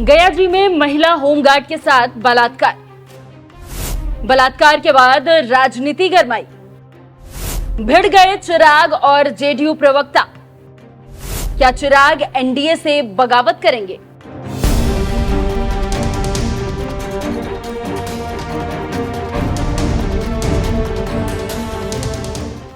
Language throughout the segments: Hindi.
गयाजी में महिला होमगार्ड के साथ बलात्कार के बाद राजनीति गरमाई। भिड़ गए चिराग और जेडीयू प्रवक्ता। क्या चिराग एनडीए से बगावत करेंगे?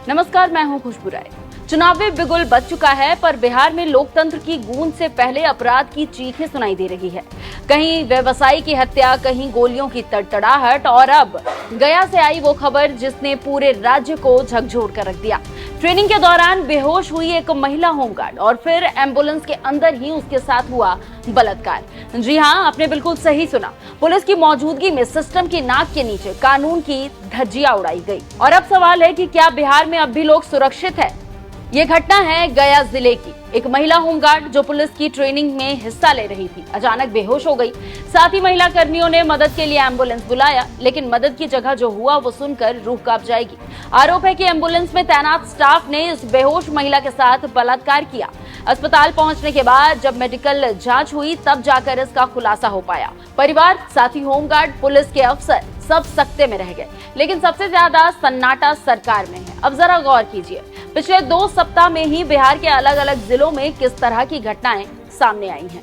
नमस्कार, मैं हूं खुशबू राय। चुनावी बिगुल बज चुका है, पर बिहार में लोकतंत्र की गूंज से पहले अपराध की चीखें सुनाई दे रही है। कहीं व्यवसायी की हत्या, कहीं गोलियों की तड़तड़ाहट और अब गया से आई वो खबर जिसने पूरे राज्य को झकझोर कर रख दिया। ट्रेनिंग के दौरान बेहोश हुई एक महिला होमगार्ड और फिर एम्बुलेंस के अंदर ही उसके साथ हुआ बलात्कार। जी हां, आपने बिल्कुल सही सुना। पुलिस की मौजूदगी में सिस्टम की नाक के नीचे कानून की धज्जियां उड़ाई गई। और अब सवाल है कि क्या बिहार में अब भी लोग सुरक्षित है? ये घटना है गया जिले की। एक महिला होमगार्ड जो पुलिस की ट्रेनिंग में हिस्सा ले रही थी, अचानक बेहोश हो गई। साथ ही महिला कर्मियों ने मदद के लिए एम्बुलेंस बुलाया, लेकिन मदद की जगह जो हुआ वो सुनकर रूह कांप जाएगी। आरोप है कि एम्बुलेंस में तैनात स्टाफ ने इस बेहोश महिला के साथ बलात्कार किया। अस्पताल पहुंचने के बाद जब मेडिकल जांच हुई तब जाकर इसका खुलासा हो पाया। परिवार, साथी, होमगार्ड, पुलिस के अफसर सब सकते में रह गए, लेकिन सबसे ज्यादा सन्नाटा सरकार में है। अब जरा गौर कीजिए, पिछले 2 सप्ताह में ही बिहार के अलग अलग जिलों में किस तरह की घटनाएं सामने आई हैं।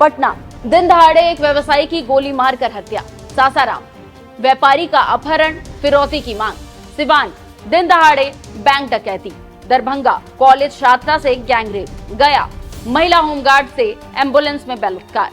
पटना, दिन दहाड़े एक व्यवसायी की गोली मारकर हत्या। सासाराम, व्यापारी का अपहरण, फिरौती की मांग। सिवान, दिन दहाड़े बैंक डकैती। दरभंगा, कॉलेज छात्रा से गैंगरेप। गया, महिला होमगार्ड से एम्बुलेंस में बलात्कार।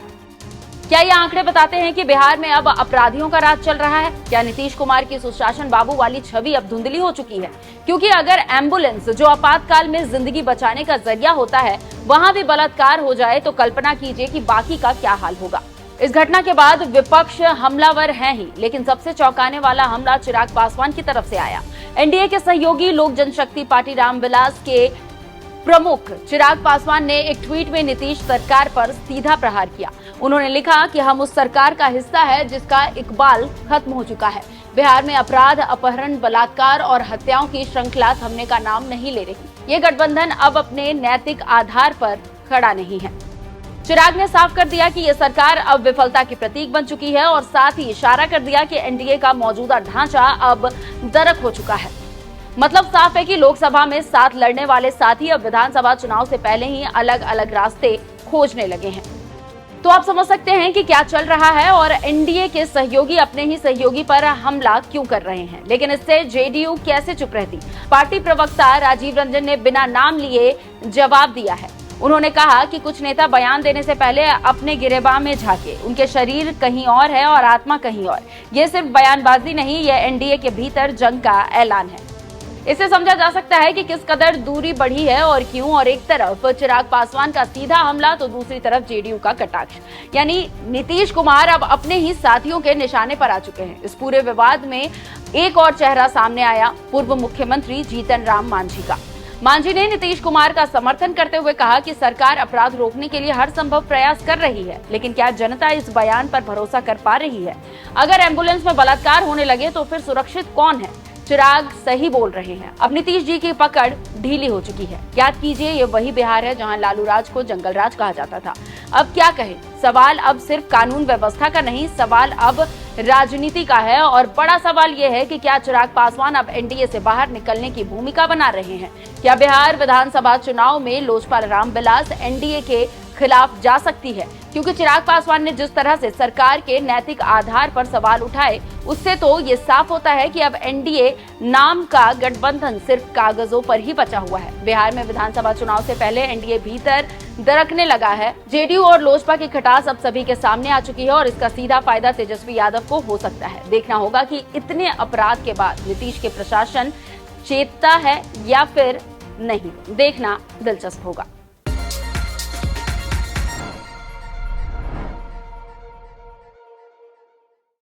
क्या ये आंकड़े बताते हैं कि बिहार में अब अपराधियों का राज चल रहा है? क्या नीतीश कुमार की सुशासन बाबू वाली छवि अब धुंधली हो चुकी है? क्योंकि अगर एम्बुलेंस, जो आपातकाल में जिंदगी बचाने का जरिया होता है, वहां भी बलात्कार हो जाए तो कल्पना कीजिए कि बाकी का क्या हाल होगा। इस घटना के बाद विपक्ष हमलावर है ही, लेकिन सबसे चौंकाने वाला हमला चिराग पासवान की तरफ से आया। एनडीए के सहयोगी लोक जनशक्ति पार्टी रामविलास के प्रमुख चिराग पासवान ने एक ट्वीट में नीतीश सरकार पर सीधा प्रहार किया। उन्होंने लिखा कि हम उस सरकार का हिस्सा है जिसका इकबाल खत्म हो चुका है। बिहार में अपराध, अपहरण, बलात्कार और हत्याओं की श्रृंखला थमने का नाम नहीं ले रही। ये गठबंधन अब अपने नैतिक आधार पर खड़ा नहीं है। चिराग ने साफ कर दिया कि ये सरकार अब विफलता की प्रतीक बन चुकी है और साथ ही इशारा कर दिया कि एनडीए का मौजूदा ढांचा अब दरक हो चुका है। मतलब साफ है कि लोकसभा में साथ लड़ने वाले साथी अब विधानसभा चुनाव से पहले ही अलग अलग रास्ते खोजने लगे हैं। तो आप समझ सकते हैं कि क्या चल रहा है और एनडीए के सहयोगी अपने ही सहयोगी पर हमला क्यों कर रहे हैं। लेकिन इससे जेडीयू कैसे चुप रहती? पार्टी प्रवक्ता राजीव रंजन ने बिना नाम लिए जवाब दिया है। उन्होंने कहा कि कुछ नेता बयान देने से पहले अपने गिरेबान में झांके। उनके शरीर कहीं और है और आत्मा कहीं और। ये सिर्फ बयानबाजी नहीं, ये एनडीए के भीतर जंग का ऐलान है। इससे समझा जा सकता है कि किस कदर दूरी बढ़ी है और क्यों। और एक तरफ चिराग पासवान का सीधा हमला तो दूसरी तरफ जेडीयू का कटाक्ष। यानी नीतीश कुमार अब अपने ही साथियों के निशाने पर आ चुके हैं। इस पूरे विवाद में एक और चेहरा सामने आया, पूर्व मुख्यमंत्री जीतन राम मांझी का। मांझी ने नीतीश कुमार का समर्थन करते हुए कहा कि सरकार अपराध रोकने के लिए हर संभव प्रयास कर रही है, लेकिन क्या जनता इस बयान पर भरोसा कर पा रही है? अगर एम्बुलेंस में बलात्कार होने लगे तो फिर सुरक्षित कौन है? चिराग सही बोल रहे हैं। अब नीतीश जी की पकड़ ढीली हो चुकी है। याद कीजिए, ये वही बिहार है जहां लालू राज को जंगल राज कहा जाता था। अब क्या कहें, सवाल अब सिर्फ कानून व्यवस्था का नहीं, सवाल अब राजनीति का है। और बड़ा सवाल ये है कि क्या चिराग पासवान अब एनडीए से बाहर निकलने की भूमिका बना रहे हैं? क्या बिहार विधानसभा चुनाव में लोजपा रामविलास एनडीए के खिलाफ जा सकती है? क्योंकि चिराग पासवान ने जिस तरह से सरकार के नैतिक आधार पर सवाल उठाए, उससे तो ये साफ होता है कि अब एनडीए नाम का गठबंधन सिर्फ कागजों पर ही बचा हुआ है। बिहार में विधानसभा चुनाव से पहले एनडीए भीतर दरकने लगा है। जेडीयू और लोजपा की खटास अब सभी के सामने आ चुकी है और इसका सीधा फायदा तेजस्वी यादव को हो सकता है। देखना होगा कि इतने अपराध के बाद नीतीश के प्रशासन चेतता है या फिर नहीं। देखना दिलचस्प होगा।